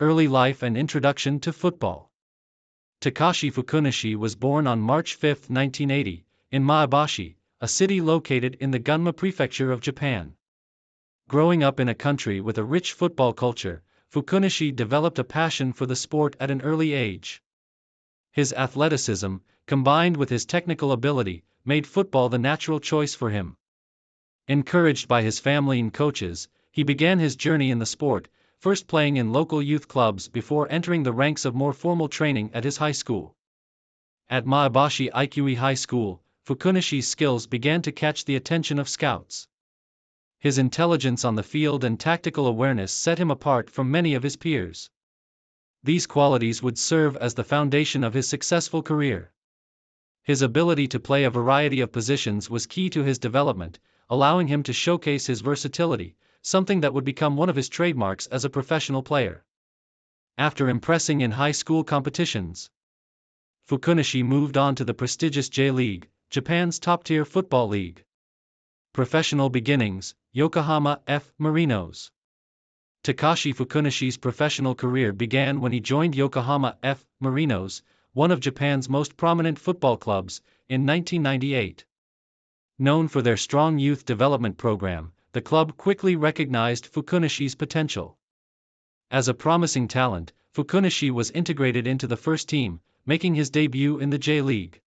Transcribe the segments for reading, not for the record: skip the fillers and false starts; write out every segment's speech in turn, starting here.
Early life and introduction to football. Takashi Fukunishi was born on March 5, 1980, in Maebashi, a city located in the Gunma Prefecture of Japan. Growing up in a country with a rich football culture, Fukunishi developed a passion for the sport at an early age. His athleticism, combined with his technical ability, made football the natural choice for him. Encouraged by his family and coaches, he began his journey in the sport, first playing in local youth clubs before entering the ranks of more formal training at his high school. At Maebashi Ikui High School, Fukunishi's skills began to catch the attention of scouts. His intelligence on the field and tactical awareness set him apart from many of his peers. These qualities would serve as the foundation of his successful career. His ability to play a variety of positions was key to his development, allowing him to showcase his versatility, something that would become one of his trademarks as a professional player. After impressing in high school competitions, Fukunishi moved on to the prestigious J-League, Japan's top-tier football league. Professional beginnings, Yokohama F. Marinos. Takashi Fukunishi's professional career began when he joined Yokohama F. Marinos, one of Japan's most prominent football clubs, in 1998. Known for their strong youth development program, the club quickly recognized Fukunishi's potential. As a promising talent, Fukunishi was integrated into the first team, making his debut in the J-League.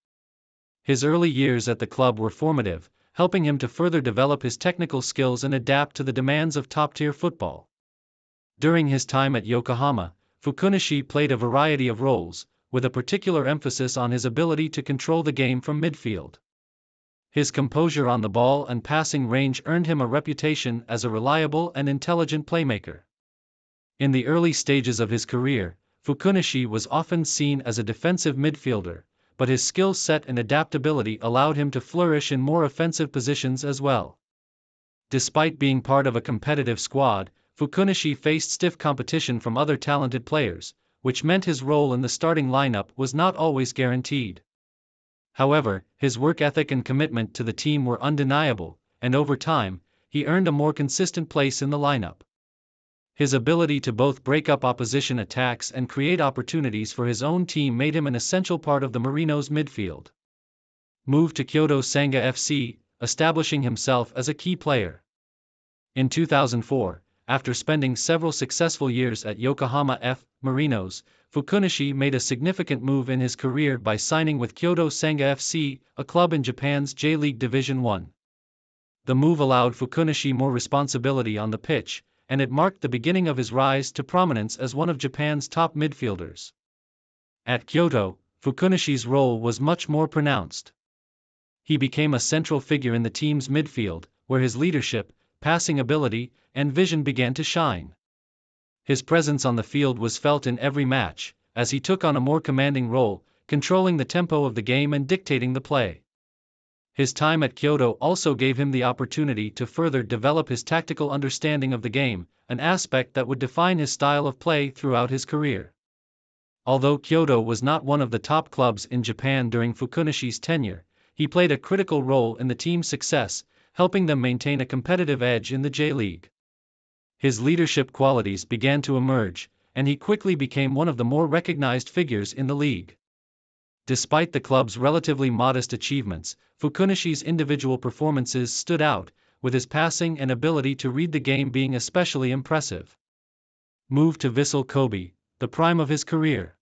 His early years at the club were formative, helping him to further develop his technical skills and adapt to the demands of top-tier football. During his time at Yokohama, Fukunishi played a variety of roles, with a particular emphasis on his ability to control the game from midfield. His composure on the ball and passing range earned him a reputation as a reliable and intelligent playmaker. In the early stages of his career, Fukunishi was often seen as a defensive midfielder, but his skill set and adaptability allowed him to flourish in more offensive positions as well. Despite being part of a competitive squad, Fukunishi faced stiff competition from other talented players, which meant his role in the starting lineup was not always guaranteed. However, his work ethic and commitment to the team were undeniable, and over time, he earned a more consistent place in the lineup. His ability to both break up opposition attacks and create opportunities for his own team made him an essential part of the Marinos' midfield. Moved to Kyoto Sanga FC, establishing himself as a key player. In 2004, after spending several successful years at Yokohama F. Marinos, Fukunishi made a significant move in his career by signing with Kyoto Sanga FC, a club in Japan's J-League Division I. The move allowed Fukunishi more responsibility on the pitch, and it marked the beginning of his rise to prominence as one of Japan's top midfielders. At Kyoto, Fukunishi's role was much more pronounced. He became a central figure in the team's midfield, where his leadership, passing ability, and vision began to shine. His presence on the field was felt in every match, as he took on a more commanding role, controlling the tempo of the game and dictating the play. His time at Kyoto also gave him the opportunity to further develop his tactical understanding of the game, an aspect that would define his style of play throughout his career. Although Kyoto was not one of the top clubs in Japan during Fukunishi's tenure, he played a critical role in the team's success, helping them maintain a competitive edge in the J-League. His leadership qualities began to emerge, and he quickly became one of the more recognized figures in the league. Despite the club's relatively modest achievements, Fukunishi's individual performances stood out, with his passing and ability to read the game being especially impressive. Moved to Vissel Kobe, the prime of his career.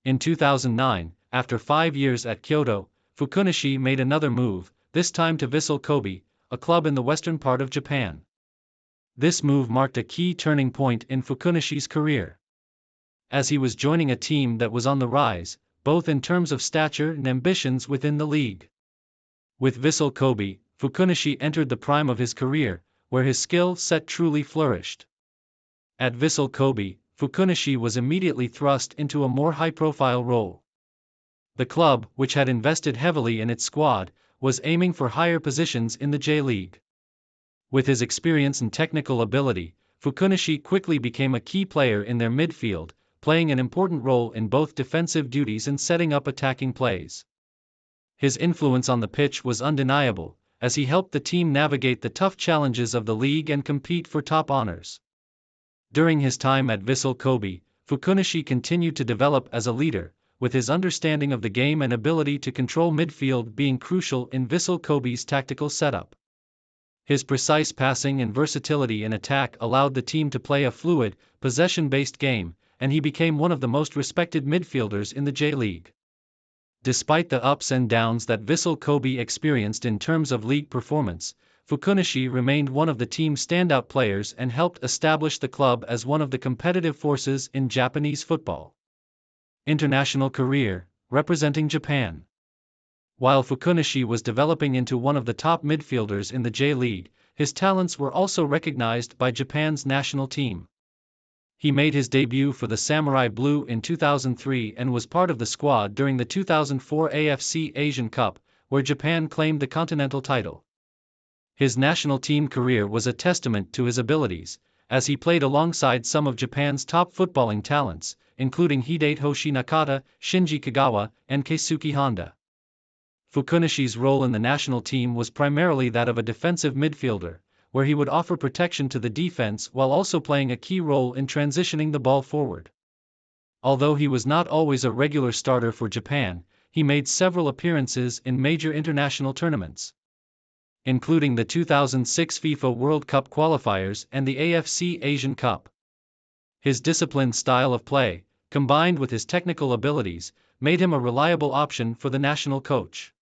In 2009, after 5 years at Kyoto, Fukunishi made another move, this time to Vissel Kobe, a club in the western part of Japan. This move marked a key turning point in Fukunishi's career, as he was joining a team that was on the rise, both in terms of stature and ambitions within the league. With Vissel Kobe, Fukunishi entered the prime of his career, where his skill set truly flourished. At Vissel Kobe, Fukunishi was immediately thrust into a more high-profile role. The club, which had invested heavily in its squad, was aiming for higher positions in the J-League. With his experience and technical ability, Fukunishi quickly became a key player in their midfield, playing an important role in both defensive duties and setting up attacking plays. His influence on the pitch was undeniable, as he helped the team navigate the tough challenges of the league and compete for top honors. During his time at Vissel Kobe, Fukunishi continued to develop as a leader, with his understanding of the game and ability to control midfield being crucial in Vissel Kobe's tactical setup. His precise passing and versatility in attack allowed the team to play a fluid, possession-based game, and he became one of the most respected midfielders in the J-League. Despite the ups and downs that Vissel Kobe experienced in terms of league performance, Fukunishi remained one of the team's standout players and helped establish the club as one of the competitive forces in Japanese football. International career, representing Japan. While Fukunishi was developing into one of the top midfielders in the J-League, his talents were also recognized by Japan's national team. He made his debut for the Samurai Blue in 2003 and was part of the squad during the 2004 AFC Asian Cup, where Japan claimed the continental title. His national team career was a testament to his abilities, as he played alongside some of Japan's top footballing talents, including Hidetoshi Nakata, Shinji Kagawa, and Keisuke Honda. Fukunishi's role in the national team was primarily that of a defensive midfielder, where he would offer protection to the defense while also playing a key role in transitioning the ball forward. Although he was not always a regular starter for Japan, he made several appearances in major international tournaments, including the 2006 FIFA World Cup qualifiers and the AFC Asian Cup. His disciplined style of play, combined with his technical abilities, made him a reliable option for the national coach.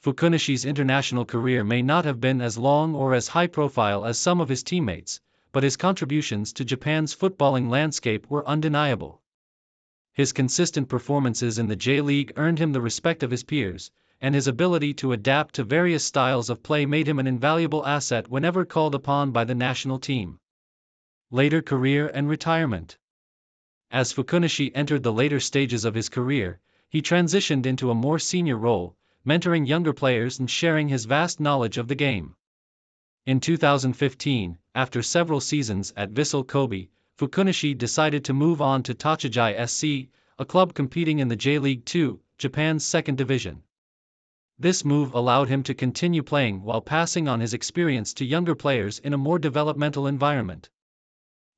Fukunishi's international career may not have been as long or as high-profile as some of his teammates, but his contributions to Japan's footballing landscape were undeniable. His consistent performances in the J-League earned him the respect of his peers, and his ability to adapt to various styles of play made him an invaluable asset whenever called upon by the national team. Later career and retirement. As Fukunishi entered the later stages of his career, he transitioned into a more senior role, mentoring younger players and sharing his vast knowledge of the game. In 2015, after several seasons at Vissel Kobe, Fukunishi decided to move on to Takashi SC, a club competing in the J-League 2, Japan's second division. This move allowed him to continue playing while passing on his experience to younger players in a more developmental environment.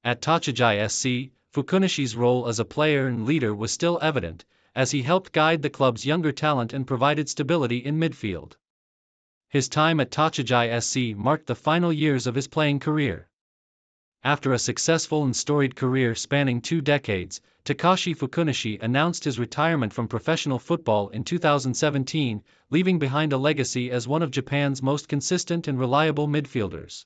At Takashi SC, Fukunishi's role as a player and leader was still evident, as he helped guide the club's younger talent and provided stability in midfield. His time at Takashi SC marked the final years of his playing career. After a successful and storied career spanning 2 decades, Takashi Fukunishi announced his retirement from professional football in 2017, leaving behind a legacy as one of Japan's most consistent and reliable midfielders.